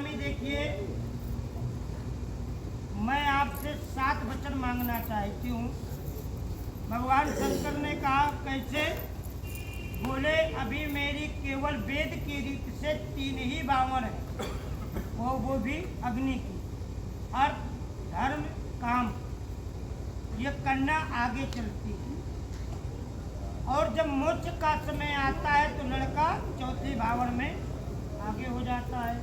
स्वामी देखिए, मैं आपसे 7 वचन मांगना चाहती हूँ। भगवान शंकर ने कहा कैसे? बोले अभी मेरी केवल वेद की रीत से 3 ही बावन है, वो भी अग्नि की। अर्थ, धर्म, काम, ये कन्या आगे चलती है। और जब मोक्ष का समय आता है तो लड़का चौथे भावन में आगे हो जाता है।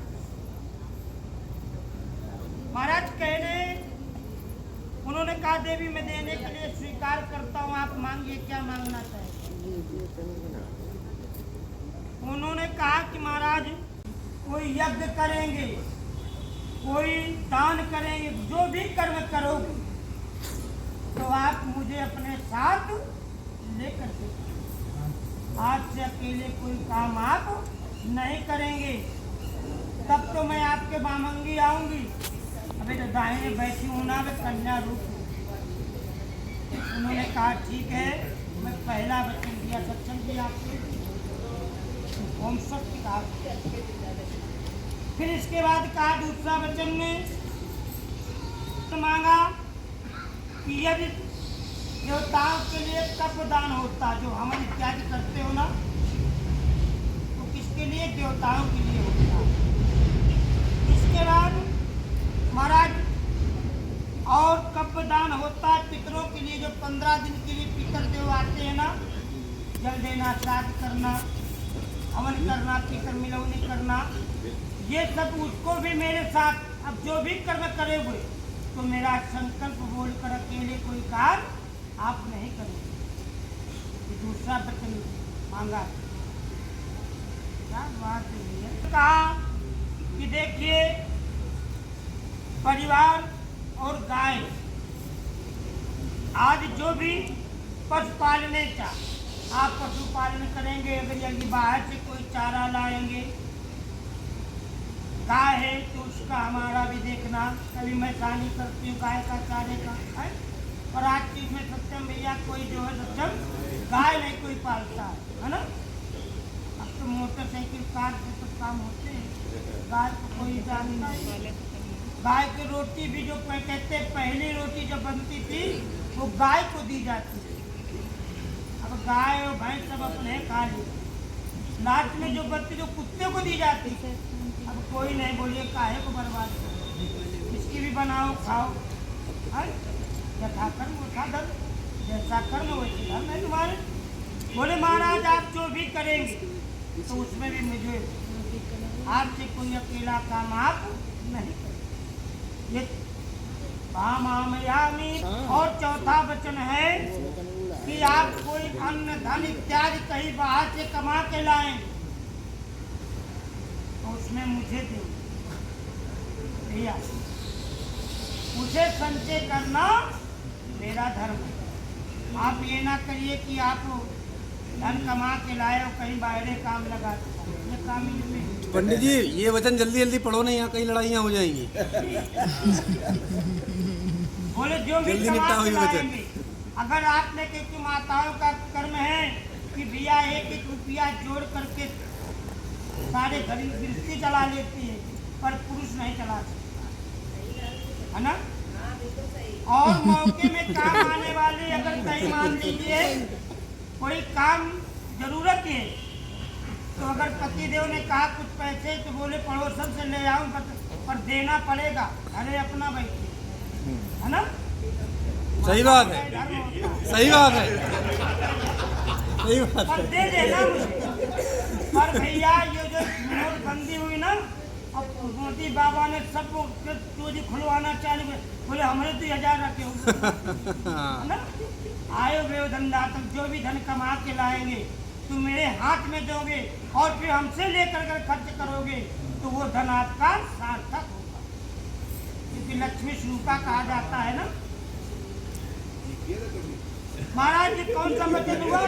महाराज कहने, उन्होंने कहा देवी मैं देने के लिए स्वीकार करता हूँ, आप मांगिए क्या मांगना चाहेंगे। उन्होंने कहा कि महाराज कोई यज्ञ करेंगे, कोई दान करेंगे, जो भी कर्म करोगे तो आप मुझे अपने साथ लेकर के, आज से अकेले कोई काम आप नहीं करेंगे। तब तो मैं आपके बामंगी आऊंगी। अबे तो दाहिने बैठी हूँ ना, मैं कन्या रूप हूँ। उन्होंने कहा ठीक है, मैं पहला वचन दिया, सत्संग दिया आपसे, ओम शक्ति कहा। फिर इसके बाद कहा दूसरा वचन में तो मांगा कि यदि देवताओं के लिए तप दान होता, जो हम इत्यादि करते हो ना, तो किसके लिए? देवताओं के लिए होता। इसके बाद महाराज और कप दान होता है पितरों के लिए, जो 15 दिन के लिए पितर देव आते हैं ना, जल देना, श्राद्ध करना, हवन करना, पितर मिलौनी करना, ये सब उसको भी मेरे साथ। अब जो भी कर्म करे हुए तो मेरा संकल्प बोलकर अकेले कोई कार्य आप नहीं करेंगे। दूसरा वचन मांगा, क्या बात है। कहा कि देखिए परिवार और गाय, आज जो भी पशु पालने का आप पशुपालन करेंगे, अगर यदि बाहर से कोई चारा लाएंगे, गाय है तो उसका हमारा भी देखना। कभी मैं शानी करती हूँ गाय का चारे का है, और आज चीज में सत्यम भैया कोई जो है सत्यम गाय नहीं कोई पालता है ना। अब तो मोटरसाइकिल कार से सब काम होते हैं, गाय को कोई जान नहीं। गाय की रोटी भी जो कहते पहली रोटी जब बनती थी वो गाय को दी जाती थी। अब गाय और भैंस सब अपने खा ली। लास्ट में जो बनती जो कुत्ते को दी जाती है, अब कोई नहीं बोलिए काहे को बर्बाद करो, इसकी भी बनाओ खाओ। यथा कर्म वथा धर्म, जैसा कर्म वैसे धर्म है तुम्हारे। बोले महाराज आप जो भी करेंगे तो उसमें भी मुझे आपसे कोई अकेला काम आप नहीं करेंगे। ये भामामयामी। और चौथा वचन है कि आप कोई अन्न धन इत्यादि कहीं बाहर से कमा के लाएं तो उसमें मुझे दे भैया, मुझे संचय करना मेरा धर्म है। आप ये ना करिए कि आप धन कमा के लाए और कहीं बाहर काम लगा ये काम ही। पंडित जी ये वचन जल्दी जल्दी पढ़ो ना, यहाँ कई लड़ाइयाँ हो जाएंगी। बोले जो भी निपटा हुई वचन। अगर आपने क्योंकि माताओं का कर्म है कि भैया 1-1 रुपया जोड़ करके सारे घर गृहस्थी चला लेती है, पर पुरुष नहीं चला सकता है ना। और मौके में काम आने वाले अगर कहीं मान लीजिए कोई काम जरूरत है, तो अगर पतिदेव ने कहा कुछ पैसे तो बोले पड़ोसन से ले आऊं, पर देना पड़ेगा। अरे अपना बैठे है ना। सही बात है, सही बात है, सही बात पर है। दे देना मुझे। पर भैया ये जो नोटबंदी हुई ना, अब मोदी बाबा ने सब चोरी खुलवाना चालू किया। बोले हमारे तो 1000 रखे होंगे है ना। आयो वे धंधा तक जो भी धन कमा के लाएंगे तो मेरे हाथ में दोगे और फिर हमसे लेकर कर खर्च करोगे तो वो धन आपका सार्थक होगा, क्योंकि लक्ष्मी स्वरूपा कहा जाता है ना। महाराज जी कौन सा वचन हुआ?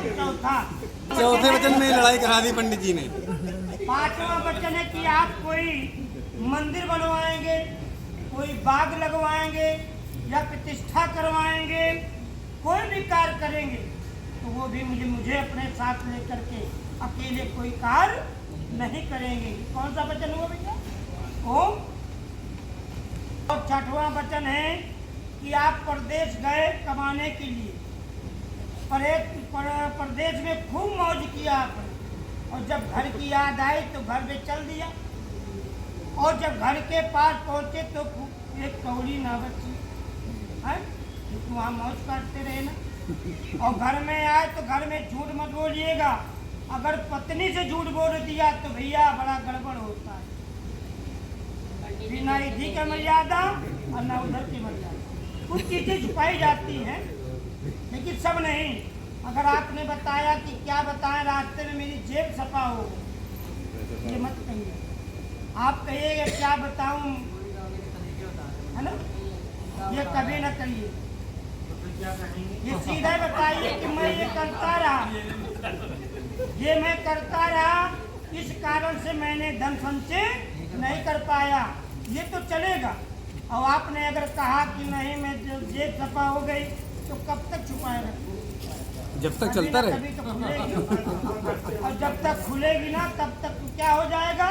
चौथे वचन में लड़ाई करा दी पंडित जी ने। 5वां वचन है कि आप कोई मंदिर बनवाएंगे, कोई बाग लगवाएंगे या प्रतिष्ठा करवाएंगे, कोई भी कार्य करेंगे तो वो भी मुझे अपने साथ लेकर के अकेले कोई कार्य नहीं करेंगे। कौन सा वचन हुआ भैया? ओम। और छठवां वचन है कि आप परदेश गए कमाने के लिए, परदेश में खूब मौज किया आपने, और जब घर की याद आई तो घर में चल दिया, और जब घर के पास पहुंचे तो एक कौड़ी ना बची है, तो वहाँ मौज करते रहे ना। और घर में आए तो घर में झूठ मत बोलिएगा, अगर पत्नी से झूठ बोल दिया तो भैया बड़ा गड़बड़ होता है। बिना इधर की मर्यादा और ना उधर की मर्यादा, कुछ चीजें छुपाई जाती हैं लेकिन सब नहीं। अगर आपने बताया कि क्या बताएं, रास्ते में मेरी जेब सफा हो गई, ये मत कहिए। आप कहिएगा क्या बताऊं, है ना, ये कभी ना कहिए। ये सीधा बताइए कि मैं ये करता रहा, ये मैं करता रहा, इस कारण से मैंने धन संचय नहीं कर पाया, ये तो चलेगा। और आपने अगर कहा कि नहीं मैं जेब सफा हो गई, तो कब तक छुपाए रखें, जब तक चलता रहे। कभी तो खुलेगी, और जब तक खुलेगी ना तब तक तो क्या हो जाएगा,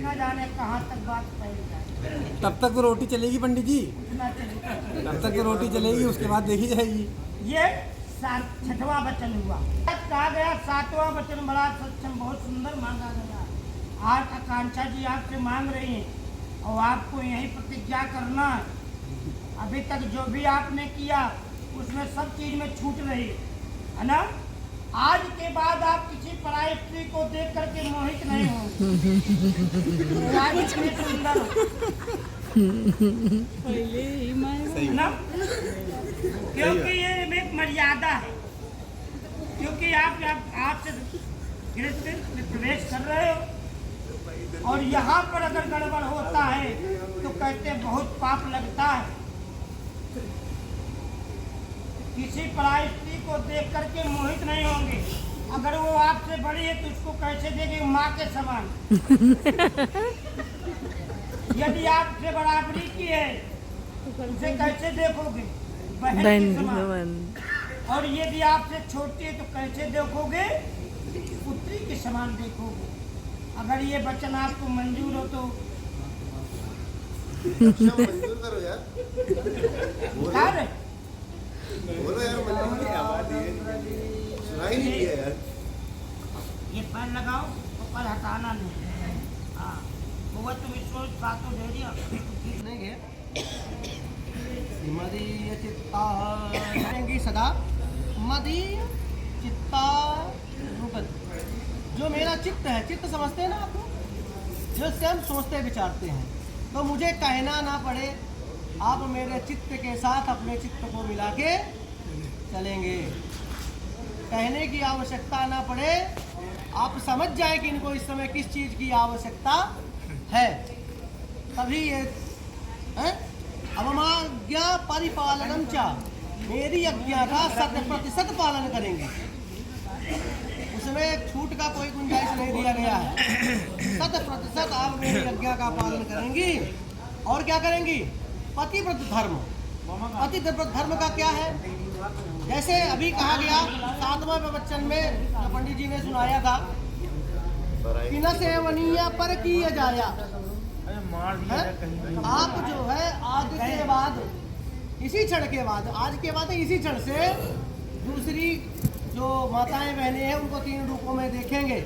ना जाने कहाँ तक बात फैल जाएगी। तब तक तो रोटी चलेगी पंडित जी, ना चलेगी, तब तक तो रोटी चलेगी, उसके बाद देखी जाएगी। ये छठवां वचन हुआ। कहा गया सातवां वचन बड़ा सक्षम, बहुत सुंदर मांगा गया। आज आकांक्षा जी आपसे मांग रही हैं और आपको यही प्रतिज्ञा करना है। अभी तक जो भी आपने किया उसमें सब चीज में छूट रही है ना। आज के बाद आप किसी पराई स्त्री को देख करके मोहित नहीं होंगे। आज इतने सुंदर है ना, क्योंकि ये एक मर्यादा है, क्योंकि आपसे गृहस्थ में प्रवेश कर रहे हो, और यहाँ पर अगर गड़बड़ होता है तो कहते बहुत पाप लगता है। किसी पराई स्त्री को देख करके मोहित नहीं होंगे। अगर वो आपसे बड़ी है तो उसको कैसे देखेंगे, माँ के समान। यदि आपसे बराबरी की है उसे कैसे देखोगे, बहन के समान। और यदि आपसे छोटी है तो कैसे देखोगे, पुत्री के समान देखोगे। अगर ये वचन आपको मंजूर हो तो मंजूर करो यार, बता रहे बोलो यार, मंजूर की आवाज है, सुनाई नहीं दिया यार। ये पैन लगाओ तो कल हटाना नहीं। हाँ वो तुम इसको सातों दे दिया नहीं है। मदीय चित्ता रहेंगी सदा, मदीय चित्ता रूपत। जो मेरा चित्त है, चित्त समझते हैं ना आप, जो से हम सोचते विचारते हैं, तो मुझे कहना ना पड़े, आप मेरे चित्त के साथ अपने चित्त को मिला के चलेंगे। कहने की आवश्यकता ना पड़े, आप समझ जाए कि इनको इस समय किस चीज़ की आवश्यकता है, तभी ये है। अवमाज्ञा परिपालनम चा, मेरी आज्ञा का 100% पालन करेंगे, उसमें छूट का कोई गुंजाइश नहीं दिया गया है। 100% आप मेरी आज्ञा का पालन करेंगी। और क्या करेंगी, पतिव्रत धर्म। पतिव्रत धर्म का क्या है, जैसे अभी कहा गया 7वां वचन में पंडित जी ने सुनाया था कि न सेवनीय पर किया जाया। आप जो है आज के बाद, इसी क्षण के बाद, आज के बाद इसी क्षण से दूसरी जो माताएं बहनें हैं उनको 3 रूपों में देखेंगे।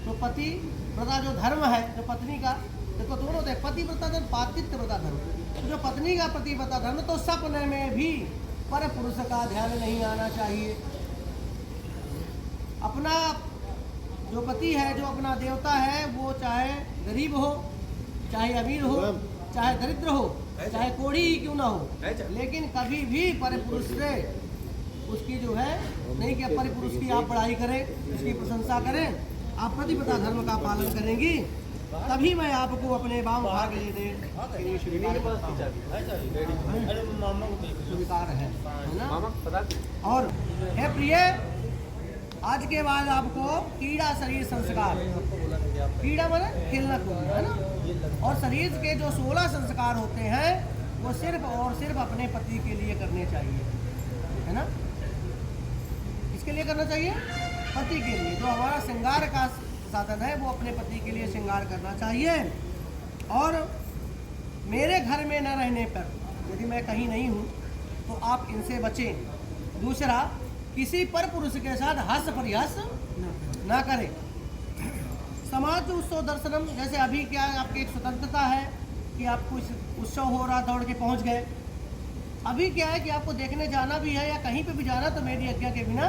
तो पति व्रता जो धर्म है, जो पत्नी का, देखो दोनों थे, पतिव्रता धर्म, पातिव्रत व्रता धर्म। जो पत्नी का पतिव्रता धर्म, तो सपने में भी पर पुरुष का ध्यान नहीं आना चाहिए। अपना जो पति है, जो अपना देवता है, वो चाहे गरीब हो, चाहे अमीर हो, चाहे दरिद्र हो, चाहे कोढ़ी ही क्यों ना हो, लेकिन कभी भी पर पुरुष से उसकी जो है नहीं कि पर पुरुष की आप बड़ाई करें, उसकी प्रशंसा करें। आप पतिव्रता धर्म का पालन करेंगी, तभी मैं आपको अपने वाम भाग लेने के लिए स्वीकार है ना। और है प्रिय, आज के बाद आपको कीड़ा शरीर संस्कार, कीड़ा माने खेलना कूदना है ना, और शरीर के जो 16 संस्कार होते हैं वो सिर्फ और सिर्फ अपने पति के लिए करने चाहिए, है ना। किसके लिए करना चाहिए, पति के लिए। जो हमारा श्रृंगार का साधन है वो अपने पति के लिए श्रृंगार करना चाहिए। और मेरे घर में न रहने पर यदि मैं कहीं नहीं हूँ तो आप इनसे बचें। दूसरा, किसी पर पुरुष के साथ हास्य परिहास ना करें। समाज उत्सव दर्शनम, जैसे अभी क्या आपकी एक स्वतंत्रता है कि आप कुछ उत्सव हो रहा दौड़ के पहुंच गए। अभी क्या है कि आपको देखने जाना भी है या कहीं पे भी जाना तो मेरी आज्ञा के बिना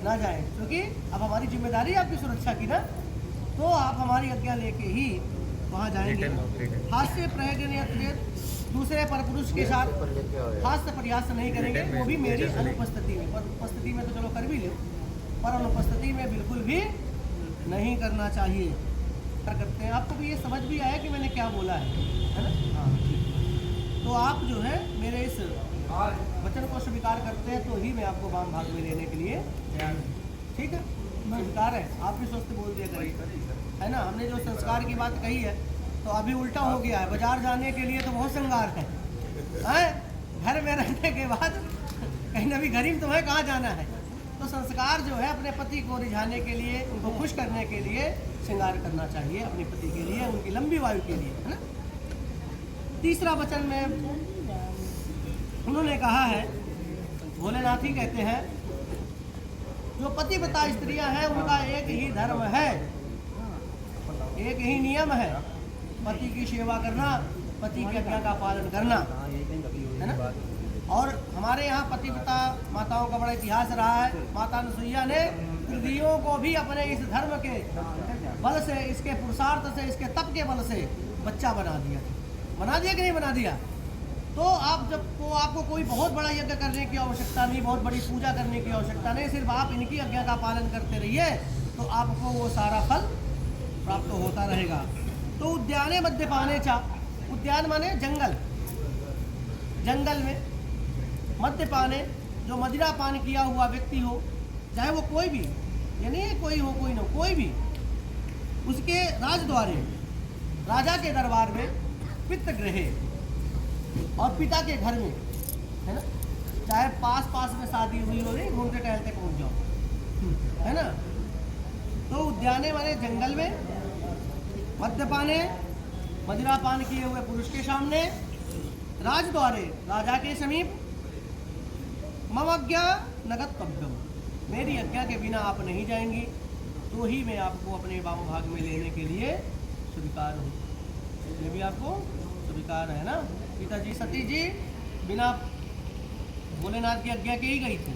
ना जाएं, क्योंकि अब हमारी जिम्मेदारी है आपकी सुरक्षा की ना, तो आप हमारी आज्ञा लेके ही वहाँ जाएंगे। हास्य प्रयोग, दूसरे पर पुरुष के साथ हास्य प्रयास नहीं करेंगे, वो भी मेरी अनुपस्थिति में। पर उपस्थिति में तो चलो कर भी लो, पर अनुपस्थिति में बिल्कुल भी नहीं करना चाहिए। क्या करते हैं, आपको भी ये समझ भी आया कि मैंने क्या बोला है ना? हाँ ठीक। तो आप जो है मेरे इस वचन को स्वीकार करते हैं तो ही मैं आपको वाम भाग में लेने के लिए तैयार हूँ। ठीक है, स्वीकार है, आप भी स्वस्थ बोल दिया करिए, है ना? हमने जो संस्कार की बात कही है तो अभी उल्टा हो गया है। बाजार जाने के लिए तो बहुत श्रृंगार है, घर में रहने के बाद कहीं ना भी गरीब तुम्हें कहाँ जाना है। तो संस्कार जो है अपने पति को रिझाने के लिए, उनको खुश करने के लिए श्रृंगार करना चाहिए अपने पति के लिए, उनकी लंबी वायु के लिए, है ना? तीसरा वचन में उन्होंने कहा है, भोलेनाथ ही कहते हैं, जो पतिव्रता स्त्रियां हैं उनका एक ही धर्म है, एक ही नियम है, पति की सेवा करना, पति की आज्ञा का पालन करना, है ना? और हमारे यहाँ पतिव्रता माताओं का बड़ा इतिहास रहा है। माता अनुसुईया ने त्रिदियों को भी अपने इस धर्म के बल से, इसके पुरुषार्थ से, इसके तप के बल से बच्चा बना दिया कि नहीं बना दिया? तो आप जब को आपको कोई बहुत बड़ा यज्ञ करने की आवश्यकता नहीं, बहुत बड़ी पूजा करने की आवश्यकता नहीं, सिर्फ आप इनकी आज्ञा का पालन करते रहिए तो आपको वो सारा फल प्राप्त होता रहेगा। तो उद्याने मद्यपाने चा, उद्यान माने जंगल, जंगल में मद्यपाने, जो मदिरा पान किया हुआ व्यक्ति हो, चाहे वो कोई भी, यानी कोई हो कोई न हो, कोई भी, उसके राजद्वारे, राजा के दरबार में, पितृ गृहे और पिता के घर में, है ना? चाहे पास पास में शादी हुई हो, नहीं घूमते टहलते पहुंच जाओ, है ना? तो उद्याने माने जंगल में, मद्यपाने, मदिरा पान किए हुए पुरुष के सामने, राजद्वारे, राजा के समीप, मम आज्ञा नगतव्यम, मेरी आज्ञा के बिना आप नहीं जाएंगी, तो ही मैं आपको अपने वाम भाग में लेने के लिए स्वीकार हूँ। ये भी आपको स्वीकार है ना? पिताजी सती जी बिना भोलेनाथ की आज्ञा के ही गई थी,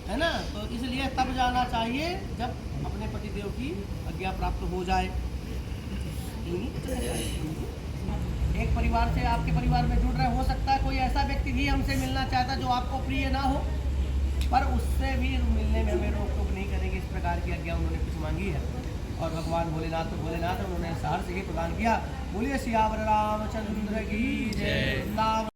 है ना? तो इसलिए तब जाना चाहिए जब अपने पतिदेव की आज्ञा प्राप्त हो जाए। एक परिवार से आपके परिवार में जुड़ रहे, हो सकता है कोई ऐसा व्यक्ति भी हमसे मिलना चाहता जो आपको प्रिय ना हो, पर उससे भी मिलने में हमें रोक टोक नहीं करेंगे। इस प्रकार की आज्ञा उन्होंने कुछ मांगी है और भगवान भोलेनाथ उन्होंने सहर्ष ही प्रदान किया। बोलिए सियावर रामचंद्र की जय।